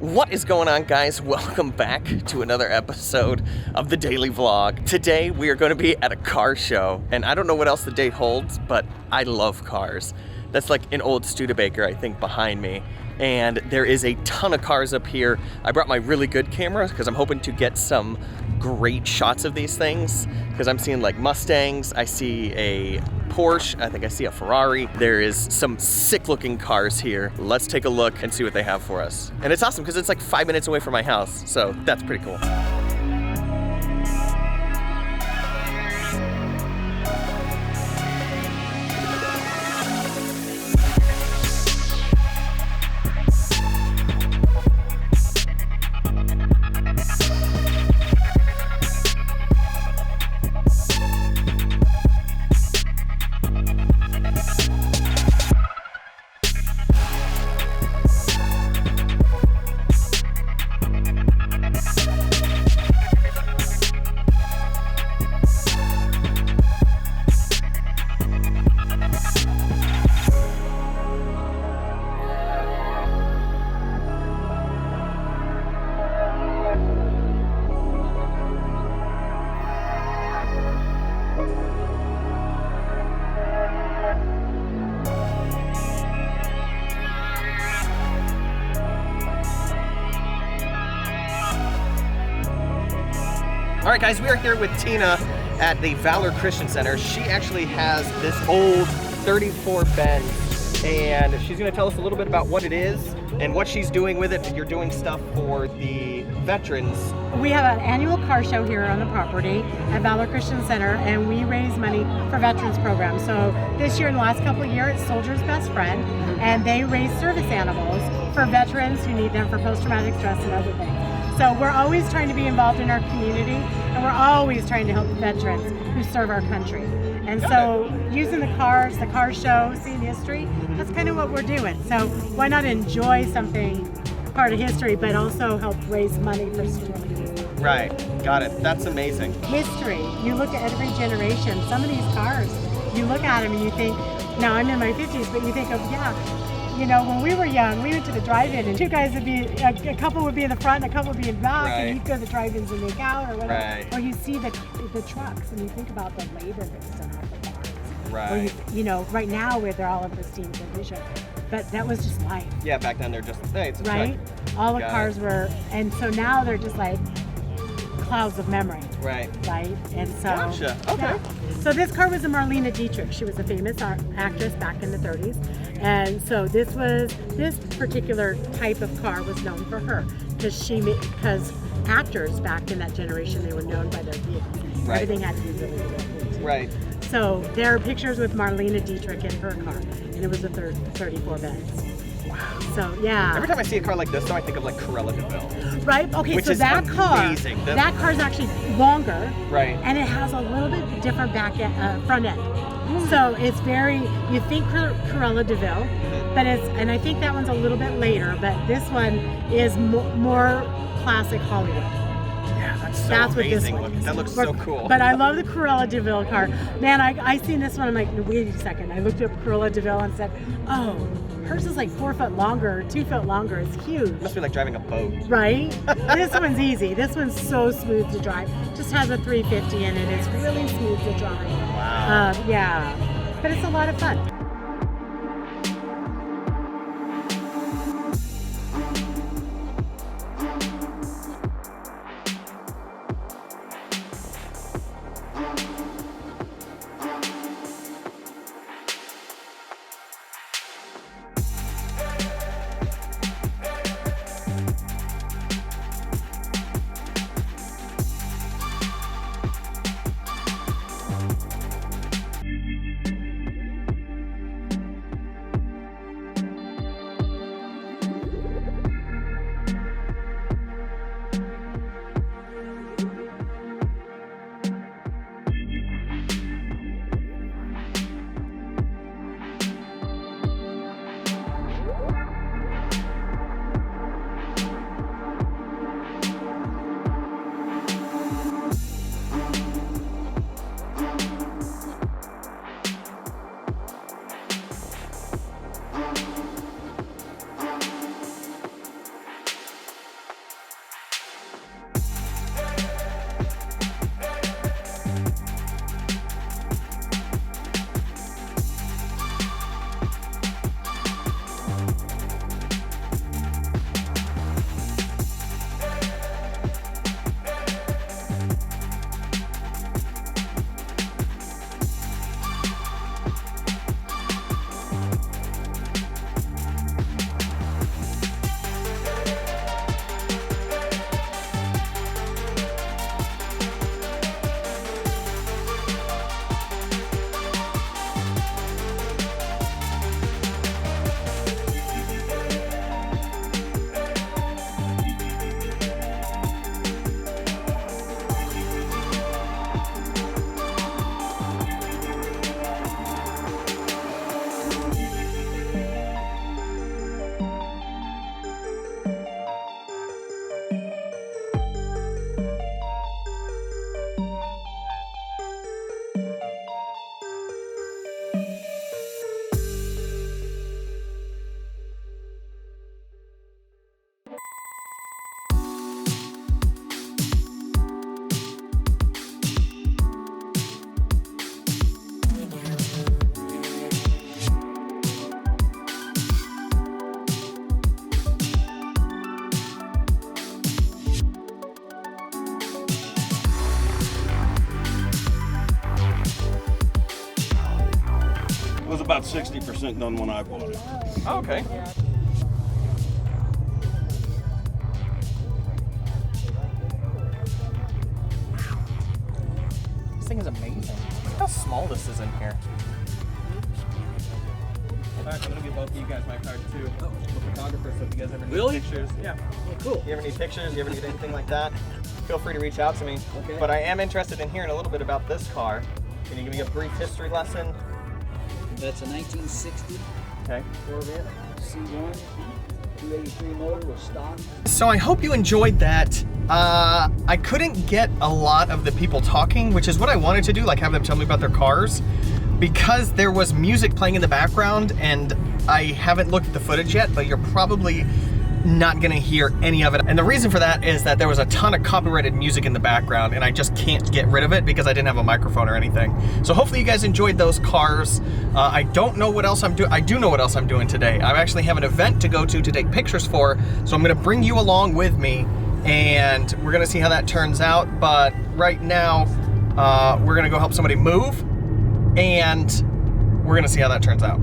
What is going on, guys? Welcome back to another episode of the daily vlog. Today we are going to be at a car show, and I don't know what else the day holds, but I love cars. That's like an old Studebaker, I think, behind me. And there is a ton of cars up here. I brought my really good camera because I'm hoping to get some great shots of these things, because I'm seeing like Mustangs, I see a Porsche, I think I see a Ferrari. There is some sick looking cars here. Let's take a look and see what they have for us. And it's awesome because it's like 5 minutes away from my house, so that's pretty cool. All right, guys, we are here with Tina at the Valor Christian Center. She actually has this old 34 Benz, and she's gonna tell us a little bit about what it is and what she's doing with it. You're doing stuff for the veterans. We have an annual car show here on the property at Valor Christian Center, and we raise money for veterans programs. So this year, in the last couple of years, it's Soldier's Best Friend, and they raise service animals for veterans who need them for post-traumatic stress and other things. So we're always trying to be involved in our community, and we're always trying to help veterans who serve our country. And so using the car show, seeing history, that's kind of what we're doing. So why not enjoy something, part of history, but also help raise money for stories. Right, got it. That's amazing. History, you look at every generation, some of these cars, you look at them and you think, now I'm in my 50s, but you think of, you know, when we were young, we went to the drive-in and two guys would be, a couple would be in the front and a couple would be in the back, and you'd go to the drive-ins and make out or whatever. Right. Or you see the trucks and you think about the labor that's done off the cars. Right. Or you know, right now where they're all in pristine condition. But that was just life. Yeah, back then they're just, hey, it's a right? truck. All the cars were, and so now they're just like clouds of memory. Right. Right? And so. Gotcha. Okay. Yeah. So this car was a Marlene Dietrich. She was a famous actress back in the 30s. And so this particular type of car was known for her because actors back in that generation, they were known by their vehicles. Right. Everything had to be really good. Right. So there are pictures with Marlene Dietrich in her car, and it was a 34 Benz. Wow. So yeah. Every time I see a car like this, though, I think of like Cruella de Vil. Right. Okay. Which so is that amazing. that car is actually longer. Right. And it has a little bit different front end. So it's very, you think Cruella de Vil, but and I think that one's a little bit later, but this one is more classic Hollywood. Yeah, that's amazing. What this one is. That looks so cool. But I love the Cruella de Vil car. Man, I seen this one, I'm like, wait a second. I looked up Cruella de Vil and said, oh, hers is like 4 foot longer, 2 foot longer. It's huge. It must be like driving a boat. Right? This one's easy. This one's so smooth to drive. Just has a 350 in it. It's really smooth to drive. Wow. Yeah. But it's a lot of fun. was about 60% done when I bought it. Oh, okay. This thing is amazing. Look how small this is in here. Alright, I'm gonna give both of you guys my card too. I'm a photographer, so if you guys ever need pictures. Yeah. Oh, cool. You ever need pictures, you ever need anything like that, feel free to reach out to me. Okay. But I am interested in hearing a little bit about this car. Can you give me a brief history lesson? That's a 1960 Okay. Corvette C1, 283 motor with stock. So I hope you enjoyed that. I couldn't get a lot of the people talking, which is what I wanted to do, like have them tell me about their cars, because there was music playing in the background, and I haven't looked at the footage yet, but you're probably not gonna hear any of it. And the reason for that is that there was a ton of copyrighted music in the background, and I just can't get rid of it because I didn't have a microphone or anything. So hopefully you guys enjoyed those cars. I don't know what else I'm doing. I do know what else I'm doing today. I actually have an event to go to take pictures for, so I'm gonna bring you along with me, and we're gonna see how that turns out. But right now, we're gonna go help somebody move, and we're gonna see how that turns out.